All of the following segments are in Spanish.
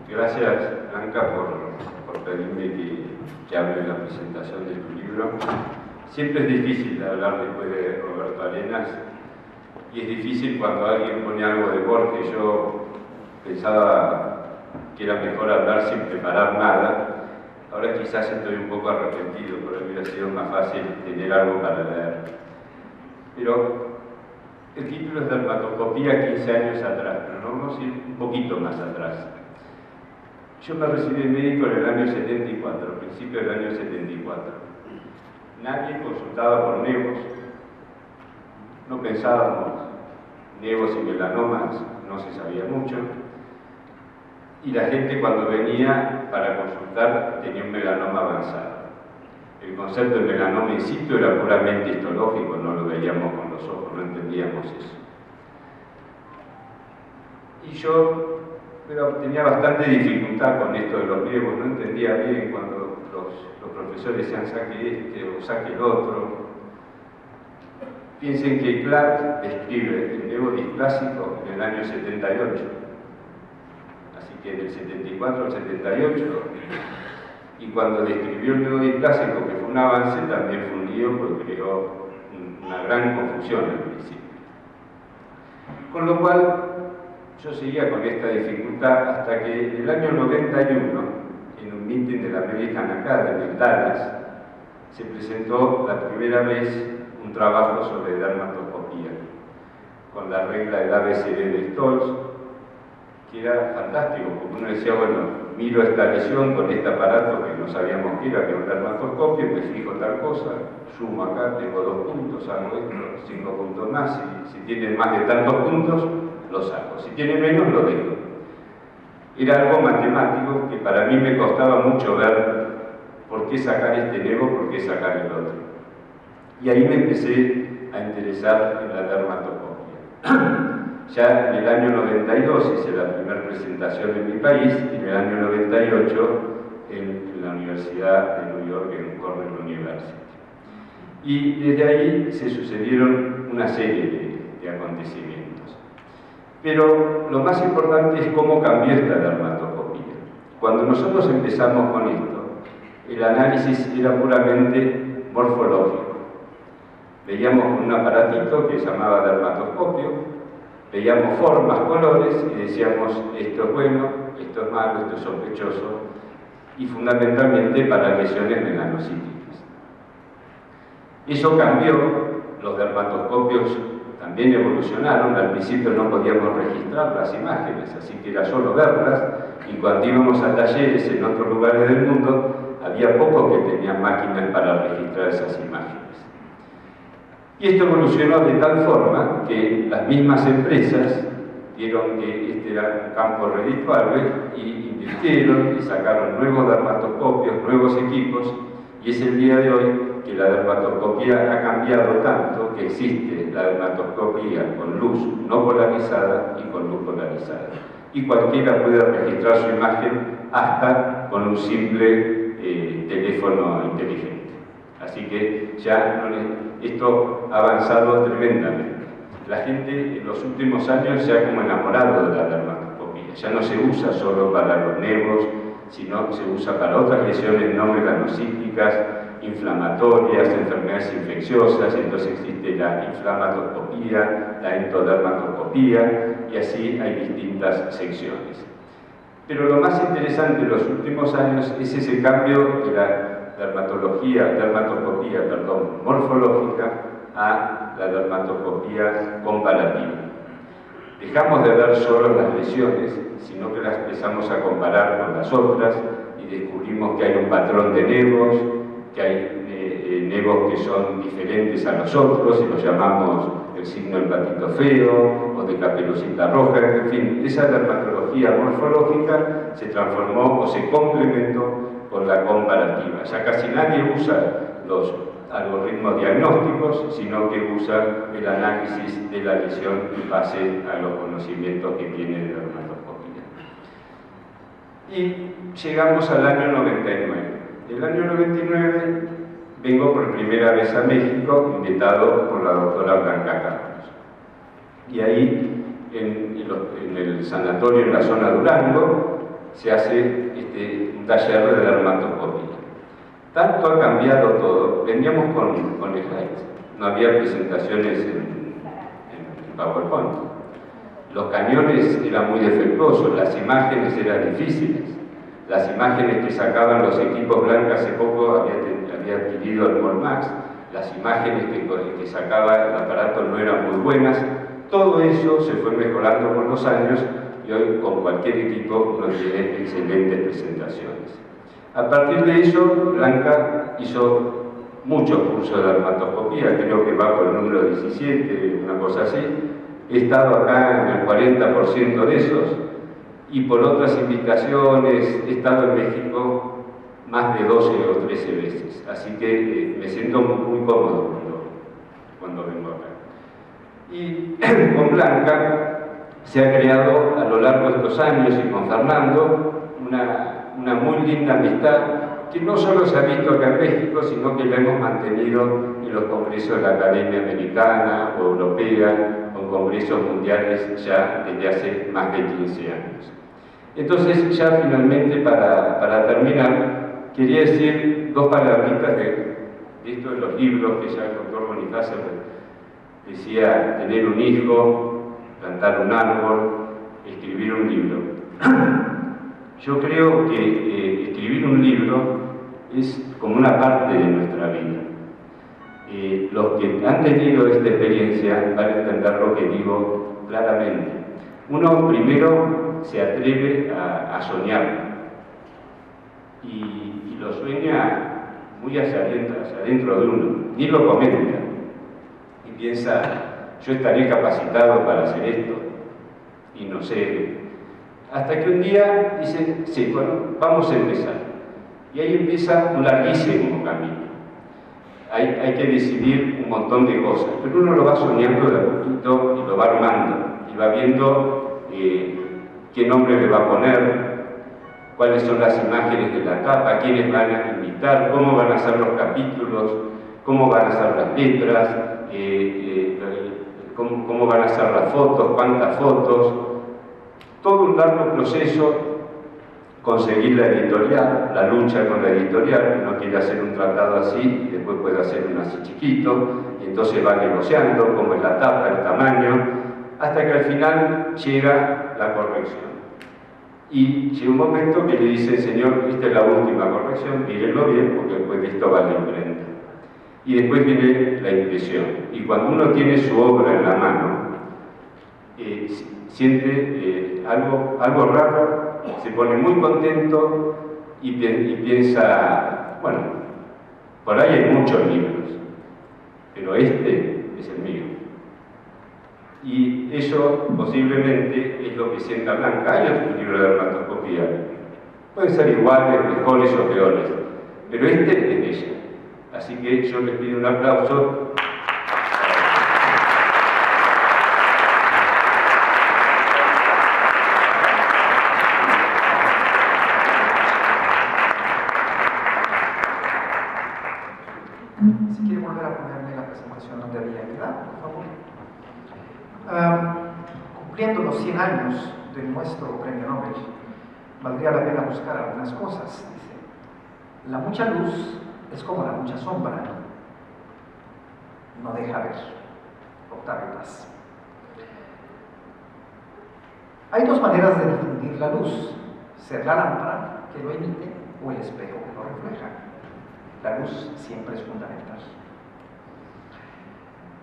Gracias, Blanca, por pedirme que hable en la presentación de tu libro. Siempre es difícil hablar después de Roberto Arenas, y es difícil cuando alguien pone algo de Borges. Yo pensaba que era mejor hablar sin preparar nada. Ahora quizás estoy un poco arrepentido, porque hubiera sido más fácil tener algo para leer. Pero el título es Dermatoscopía 15 años atrás, pero no vamos a ir un poquito más atrás. Yo me recibí de médico en el año 74, a principios del año 74. Nadie consultaba por nevos, no pensábamos, nevos y melanomas no se sabía mucho, y la gente cuando venía para consultar tenía un melanoma avanzado. El concepto de melanoma in situ era puramente histológico, no lo veíamos con los ojos, no entendíamos eso. Y yo tenía bastante dificultad con esto de los nevos, no entendía bien cuando los profesores decían saque este o saque el otro. Piensen que Clark describe el nevo displásico en el año 78, así que del 74 al 78, y cuando describió el nevo displásico, que fue un avance, también fue un lío porque creó una gran confusión al principio. Con lo cual, yo seguía con esta dificultad hasta que en el año 91, en un meeting de la American Academy en Dallas, se presentó la primera vez un trabajo sobre dermatoscopía, con la regla del ABCD de Stolz, que era fantástico, porque uno decía, bueno, miro esta lesión con este aparato que no sabíamos que era un dermatoscopio, me fijo tal cosa, sumo acá, tengo 2 puntos, hago esto, 5 puntos más, si tiene más de tantos puntos, lo saco, si tiene menos, lo dejo. Era algo matemático que para mí me costaba mucho ver por qué sacar este nevo, por qué sacar el otro. Y ahí me empecé a interesar en la dermatoscopia. Ya en el año 92 hice la primera presentación en mi país, y en el año 98 en la Universidad de New York, en Cornell University. Y desde ahí se sucedieron una serie de acontecimientos. Pero lo más importante es cómo cambió esta dermatoscopia. Cuando nosotros empezamos con esto, el análisis era puramente morfológico. Veíamos un aparatito que se llamaba dermatoscopio, veíamos formas, colores y decíamos esto es bueno, esto es malo, esto es sospechoso, y fundamentalmente para lesiones melanocíticas. Eso cambió, los dermatoscopios también evolucionaron. Al principio no podíamos registrar las imágenes, así que era solo verlas, y cuando íbamos a talleres en otros lugares del mundo, había pocos que tenían máquinas para registrar esas imágenes. Y esto evolucionó de tal forma que las mismas empresas vieron que este era un campo redituable y invirtieron y sacaron nuevos dermatoscopios, nuevos equipos, y es el día de hoy que la dermatoscopía ha cambiado tanto que existe la dermatoscopía con luz no polarizada y con luz polarizada. Y cualquiera puede registrar su imagen hasta con un simple teléfono inteligente. Así que ya esto ha avanzado tremendamente. La gente en los últimos años se ha como enamorado de la dermatoscopía. Ya no se usa solo para los nevos, sino se usa para otras lesiones no melanocíticas, inflamatorias, enfermedades infecciosas. Entonces existe la inflamatoscopía, la endodermatoscopía, y así hay distintas secciones. Pero lo más interesante en los últimos años es ese cambio de la dermatoscopía morfológica a la dermatoscopía comparativa. Dejamos de ver solo las lesiones, sino que las empezamos a comparar con las otras y descubrimos que hay un patrón de nevos, que hay nevos que son diferentes a los otros y los llamamos el signo del patito feo o de caperucita roja. En fin, esa dermatología morfológica se transformó o se complementó con la comparativa. Ya casi nadie usa los algoritmos diagnósticos, sino que usa el análisis de la lesión en base a los conocimientos que tiene de dermatoscopía. Y llegamos al año 99. En el año 99 vengo por primera vez a México, invitado por la doctora Blanca Carlos. Y ahí, en el sanatorio en la zona Durango, se hace un taller de dermatoscopía. Tanto ha cambiado todo, veníamos con slides, no había presentaciones en PowerPoint. Los cañones eran muy defectuosos, las imágenes eran difíciles. Las imágenes que sacaban los equipos Blanca hace poco, había adquirido el Molmax, las imágenes que sacaba el aparato no eran muy buenas. Todo eso se fue mejorando con los años y hoy con cualquier equipo uno tiene excelentes presentaciones. A partir de eso, Blanca hizo muchos cursos de dermatoscopía, creo que va por el número 17, una cosa así. He estado acá en el 40% de esos, y por otras invitaciones he estado en México más de 12 o 13 veces, así que me siento muy cómodo cuando vengo acá. Y con Blanca se ha creado a lo largo de estos años, y con Fernando, una muy linda amistad que no solo se ha visto acá en México, sino que la hemos mantenido en los congresos de la Academia Americana o Europea, o en congresos mundiales ya desde hace más de 15 años. Entonces, ya finalmente, para terminar, quería decir dos palabritas de esto de los libros, que ya el doctor Bonifacio decía: tener un hijo, plantar un árbol, escribir un libro. Yo creo que escribir un libro es como una parte de nuestra vida. Los que han tenido esta experiencia van a entender lo que digo claramente. Uno primero se atreve a soñar y lo sueña muy hacia adentro de uno, ni lo comenta y piensa: yo estaré capacitado para hacer esto, y no sé, hasta que un día dice: sí, bueno, vamos a empezar, y ahí empieza un larguísimo camino. Hay que decidir un montón de cosas, pero uno lo va soñando de a poquito y lo va armando y va viendo qué nombre le va a poner, cuáles son las imágenes de la tapa, quiénes van a invitar, cómo van a ser los capítulos, cómo van a ser las letras, cómo van a ser las fotos, cuántas fotos. Todo un largo proceso. Conseguir la editorial, la lucha con la editorial, uno quiere hacer un tratado así y después puede hacer uno así chiquito, y entonces va negociando cómo es la tapa, el tamaño, hasta que al final llega la corrección. Y llega un momento que le dice: señor, esta es la última corrección, mírenlo bien, porque después de esto va la imprenta. Y después viene la impresión. Y cuando uno tiene su obra en la mano, siente algo raro, se pone muy contento y piensa: bueno, por ahí hay muchos libros, pero este es el mío. Y eso posiblemente es lo que sienta Blanca. Hay otros libros de dermatoscopía, pueden ser iguales, mejores o peores, pero este es de ella. Así que yo les pido un aplauso. Si quiere volver a ponerme la presentación donde había quedado, por favor. Cumpliendo los 100 años de nuestro premio Nobel, valdría la pena buscar algunas cosas. Dice: la mucha luz es como la mucha sombra, no deja ver. Octavio Paz. Hay dos maneras de difundir la luz: ser la lámpara que lo emite o el espejo que lo refleja. La luz siempre es fundamental.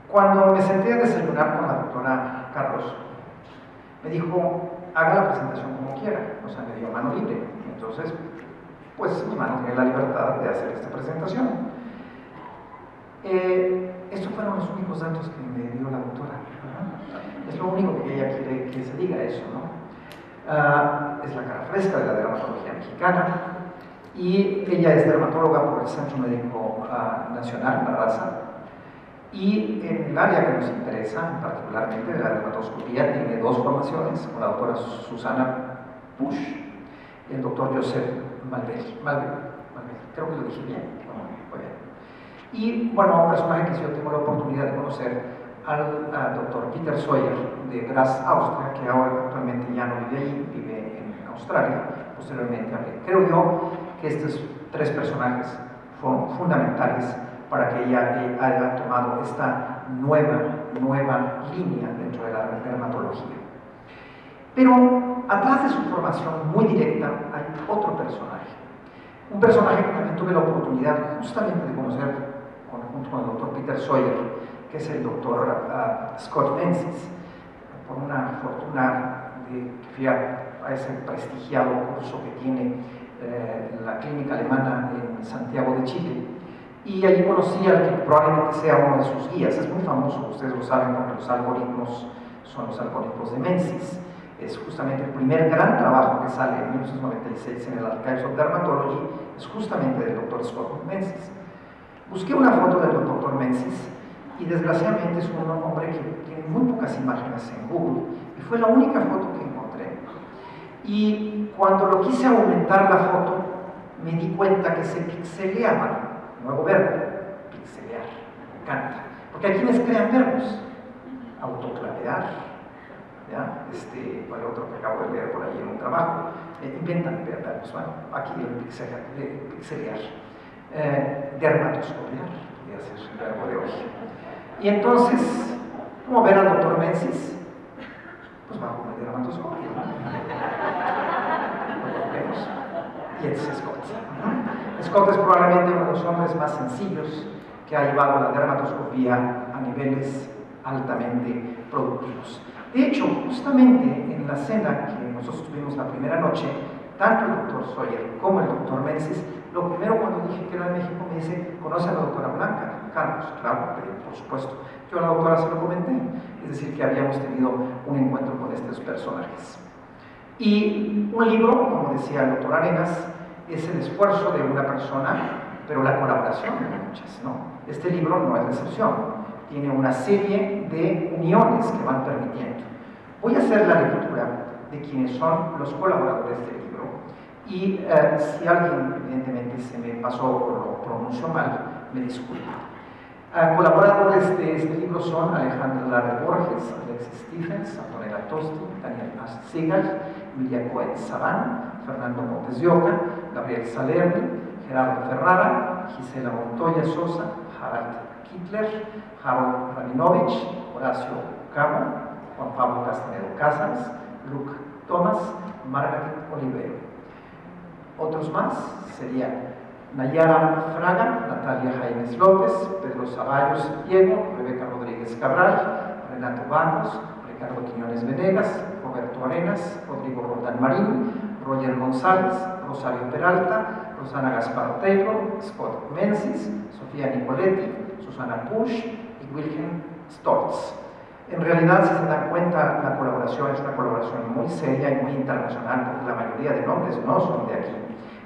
Cuando me senté a desayunar con la doctora Carlos, me dijo: haga la presentación como quiera, o sea, me dio mano libre. Entonces, pues mi mano tiene la libertad de hacer esta presentación. Estos fueron los únicos datos que me dio la doctora. Es lo único que ella quiere que se diga, eso, ¿no? Es la cara fresca de la dermatología mexicana, y ella es dermatóloga por el Centro Médico Nacional, La Raza, y en el área que nos interesa, particularmente de la dermatoscopía, tiene dos formaciones, con la doctora Susana Pusch y el doctor Joseph Malvel, creo que lo dije bien, muy bien. Y bueno, un personaje que yo tengo la oportunidad de conocer, al doctor Peter Sawyer de Graz, Austria, que ahora actualmente ya no vive ahí, vive en Australia, posteriormente hablé. Creo yo que estos tres personajes fueron fundamentales para que ella haya tomado esta nueva línea dentro de la dermatología. Pero atrás de su formación muy directa hay otro personaje. Un personaje que también tuve la oportunidad justamente de conocer junto con el doctor Peter Sawyer, que es el doctor Scott Menzies, por una fortuna que fui a ese prestigiado curso que tiene la clínica alemana en Santiago de Chile. Y allí conocí al que probablemente sea uno de sus guías. Es muy famoso, ustedes lo saben, porque los algoritmos son los algoritmos de Menzies. Es justamente el primer gran trabajo que sale en 1996 en el Archives of Dermatology, es justamente del doctor Scott Menzies. Busqué una foto del doctor Menzies y desgraciadamente es un hombre que tiene muy pocas imágenes en Google y fue la única foto que encontré. Y cuando lo quise aumentar la foto, me di cuenta que se pixeleaba. Nuevo verbo, pixelear, me encanta. Porque hay quienes crean verbos, autoclavear, ¿ya? ¿Cuál otro que acabo de leer por ahí en un trabajo? Inventan verbos, bueno, aquí el pixelear. Dermatoscopiar, podría ser el verbo de hoy. Y entonces, ¿cómo ver al doctor Menzies? Pues bajo el dermatoscopio. Lo vemos. Y es Scott. Scott es probablemente uno de los hombres más sencillos que ha llevado la dermatoscopía a niveles altamente productivos. De hecho, justamente en la cena que nosotros tuvimos la primera noche, tanto el doctor Sawyer como el doctor Menzies, lo primero cuando dije que era de México me dice, ¿conoce a la doctora Blanca? Carlos, claro, por supuesto. Yo a la doctora se lo comenté, es decir, que habíamos tenido un encuentro con estos personajes. Y un libro, como decía el doctor Arenas, es el esfuerzo de una persona, pero la colaboración de muchas, ¿no? Este libro no es la excepción, tiene una serie de uniones que van permitiendo. Voy a hacer la lectura de quienes son los colaboradores del libro y si alguien evidentemente se me pasó o lo pronunció mal, me disculpa. Colaboradores de este libro son Alejandra Lara Borges, Alexis Stephens, Antonella Tosti, Daniel Segal, Emilia Cohen Sabán, Fernando Montes de Oca, Gabriel Salerni, Gerardo Ferrara, Gisela Montoya Sosa, Harald Kittler, Harold Rabinovich, Horacio Cabo, Juan Pablo Castanedo Cázares, Luke Thomas, Margaret Olivero. Otros más serían Nayara Fraga, Natalia Jaimes López, Pedro Zavallos Diego, Rebeca Rodríguez Cabral, Renato Bancos, Ricardo Quiñones Venegas, Roberto Arenas, Rodrigo Roldán Marín, Roger González, Rosario Peralta, Rosana Gaspar Taylor, Scott Menzies, Sofía Nicoletti, Susana Push y Wilhelm Stoltz. En realidad, si se dan cuenta, la colaboración es una colaboración muy seria y muy internacional, porque la mayoría de nombres no son de aquí.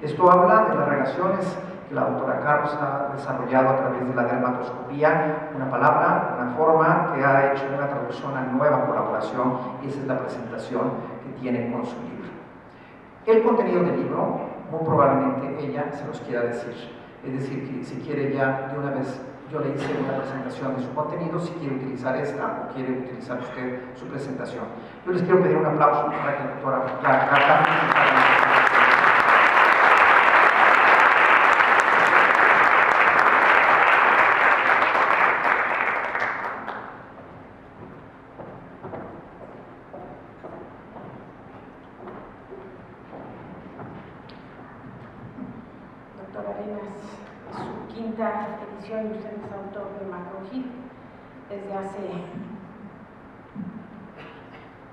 Esto habla de las relaciones que la doctora Carlos ha desarrollado a través de la dermatoscopía, una palabra, una forma que ha hecho una traducción a nueva colaboración, y esa es la presentación que tiene con su libro. El contenido del libro, muy probablemente ella se los quiera decir, es decir, que si quiere ya de una vez, yo le hice una presentación de su contenido, si quiere utilizar esta o quiere utilizar usted su presentación. Yo les quiero pedir un aplauso para que la doctora edición y usted es autor de MacroGil desde hace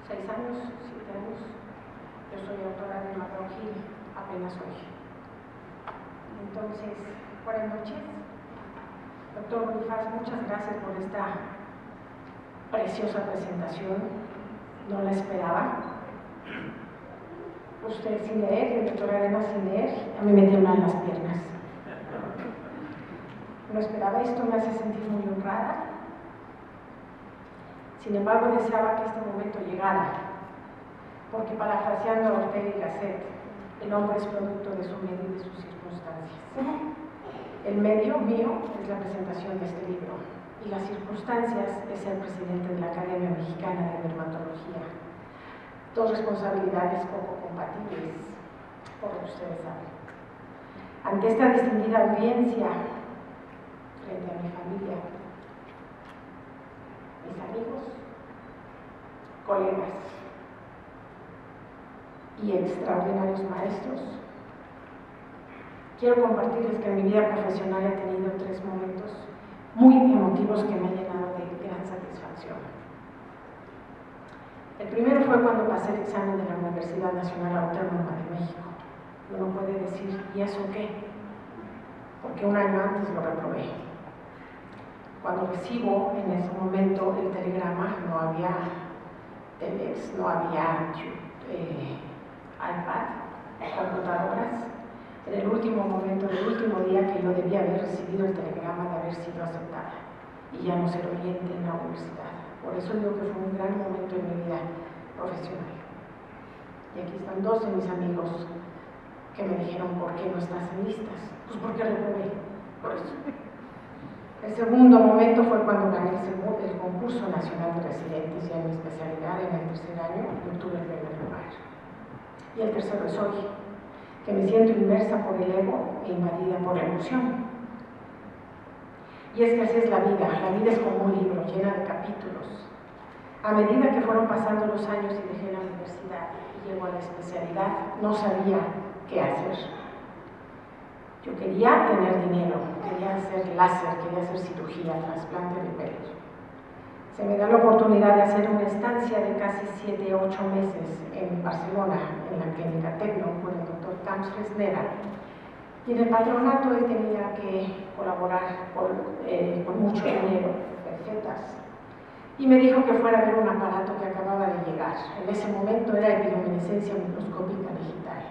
6 años, 7 años. Yo soy autora de MacroGil apenas hoy. Entonces, buenas noches. Doctor Bonifaz, muchas gracias por esta preciosa presentación. No la esperaba. Usted sin leer y el doctor Arena sin leer, a mí me tiemblan las piernas. No esperaba esto, me hace sentir muy honrada. Sin embargo, deseaba que este momento llegara, porque parafraseando a Ortega y Gasset, el hombre es producto de su medio y de sus circunstancias. El medio mío es la presentación de este libro, y las circunstancias es ser presidente de la Academia Mexicana de Dermatología. Dos responsabilidades poco compatibles. por lo que ustedes saben. Ante esta distinguida audiencia, frente a mi familia, mis amigos, colegas y extraordinarios maestros, quiero compartirles que en mi vida profesional he tenido 3 momentos muy emotivos que me han llenado de gran satisfacción. El primero fue cuando pasé el examen de la Universidad Nacional Autónoma de México. Uno puede decir, ¿y eso qué? Porque un año antes lo reprobé. Cuando recibo en ese momento el telegrama, no había telex, no había iPad, computadoras. En el último momento, del último día que yo debía haber recibido el telegrama de haber sido aceptada y ya no ser oyente en la universidad. Por eso digo que fue un gran momento en mi vida profesional. Y aquí están 2 de mis amigos que me dijeron, ¿por qué no estás en listas? Pues porque reprobé, por eso. El segundo momento fue cuando gané el concurso nacional de residentes ya en mi especialidad en el 3er año y obtuve el primer lugar. Y el tercero es hoy, que me siento inmersa por el ego e invadida por la emoción. Y es que así es la vida es como un libro llena de capítulos. A medida que fueron pasando los años y dejé la universidad y llego a la especialidad, no sabía qué hacer. Yo quería tener dinero, quería hacer láser, quería hacer cirugía, trasplante de pelo. Se me da la oportunidad de hacer una estancia de casi 7 u 8 meses en Barcelona, en la clínica Tecno, con el doctor Camps Fresneda. Y en el patronato él tenía que colaborar con mucho dinero, recetas. Y me dijo que fuera a ver un aparato que acababa de llegar. En ese momento era bioluminiscencia microscópica digital.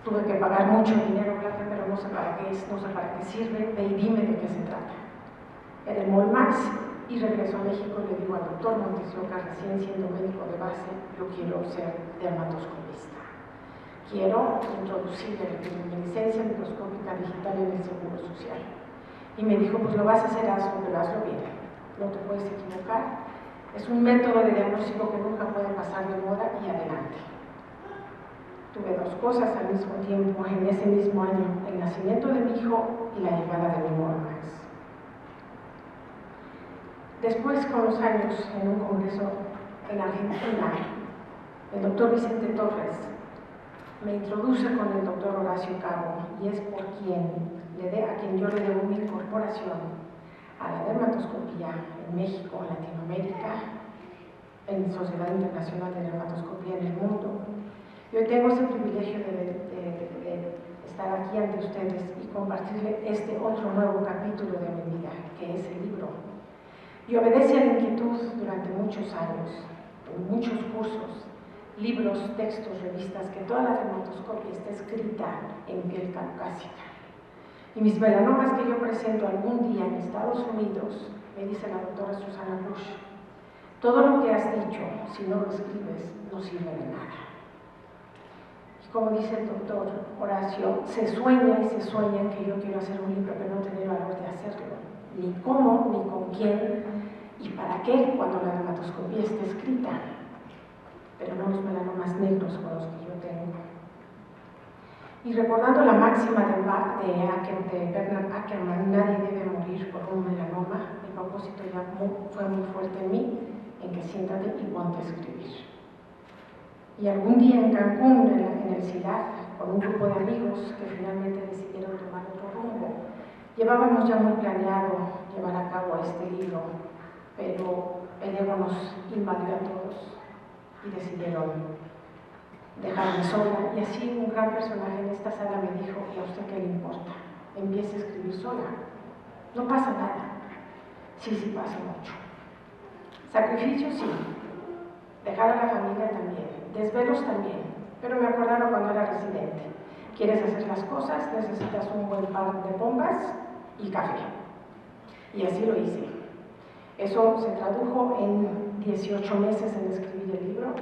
Tuve que pagar mucho dinero, pero no sé para qué es, no sé para qué sirve, ve y dime de qué se trata. Era el Molmax y regreso a México y le digo al doctor Montesioca, recién siendo médico de base, yo quiero ser dermatoscopista. Quiero introducir la bioluminiscencia microscópica digital en el Seguro Social. Y me dijo, pues lo vas a hacer, hazlo, pero hazlo bien. No te puedes equivocar. Es un método de diagnóstico que nunca puede pasar de moda y adelante. Tuve 2 cosas al mismo tiempo en ese mismo año, el nacimiento de mi hijo y la llegada de mi Molmax. Después, con los años, en un congreso en Argentina, el doctor Vicente Torres me introduce con el doctor Horacio Cabo y es a quien yo le debo mi incorporación a la dermatoscopía en México, en Latinoamérica, en Sociedad Internacional de Dermatoscopía en el mundo. Yo tengo ese privilegio de estar aquí ante ustedes y compartirle este otro nuevo capítulo de mi vida, que es el libro. Y obedece a la inquietud durante muchos años, en muchos cursos, libros, textos, revistas, que toda la dermatoscopia está escrita en piel caucásica. Y mis melanomas que yo presento algún día en Estados Unidos, me dice la doctora Susana Bush, todo lo que has dicho, si no lo escribes, no sirve de nada. Y como dice el doctor Horacio, se sueña y se sueña que yo quiero hacer un libro, pero no tener valor de hacerlo. Ni cómo, ni con quién, y para qué cuando la dermatoscopía está escrita. Pero no los melanomas negros con los que yo tengo. Y recordando la máxima de Bernard Ackerman, nadie debe morir por un melanoma, mi propósito ya fue muy fuerte en mí, en que siéntate y ponte a escribir. Y algún día en Cancún, en el CILAC, con un grupo de amigos que finalmente decidieron tomar otro rumbo, llevábamos ya muy planeado llevar a cabo este libro, pero el ego nos invadió a todos y decidieron dejarme sola, y así un gran personaje en esta sala me dijo, ¿y a usted qué le importa? Empiece a escribir sola, no pasa nada. Sí pasa mucho. Sacrificio sí, dejar a la familia también, desvelos también, pero me acordaba cuando era residente. ¿Quieres hacer las cosas? Necesitas un buen par de bombas y café. Y así lo hice. Eso se tradujo en 18 meses en escribir el libro,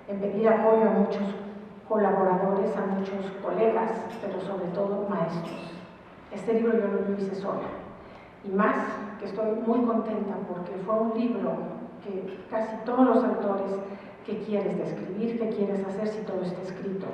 en pedir apoyo a muchos colaboradores, a muchos colegas, pero sobre todo maestros. Este libro yo no lo hice sola. Y más que estoy muy contenta porque fue un libro que casi todos los autores, ¿qué quieres describir? ¿Qué quieres hacer si todo está escrito?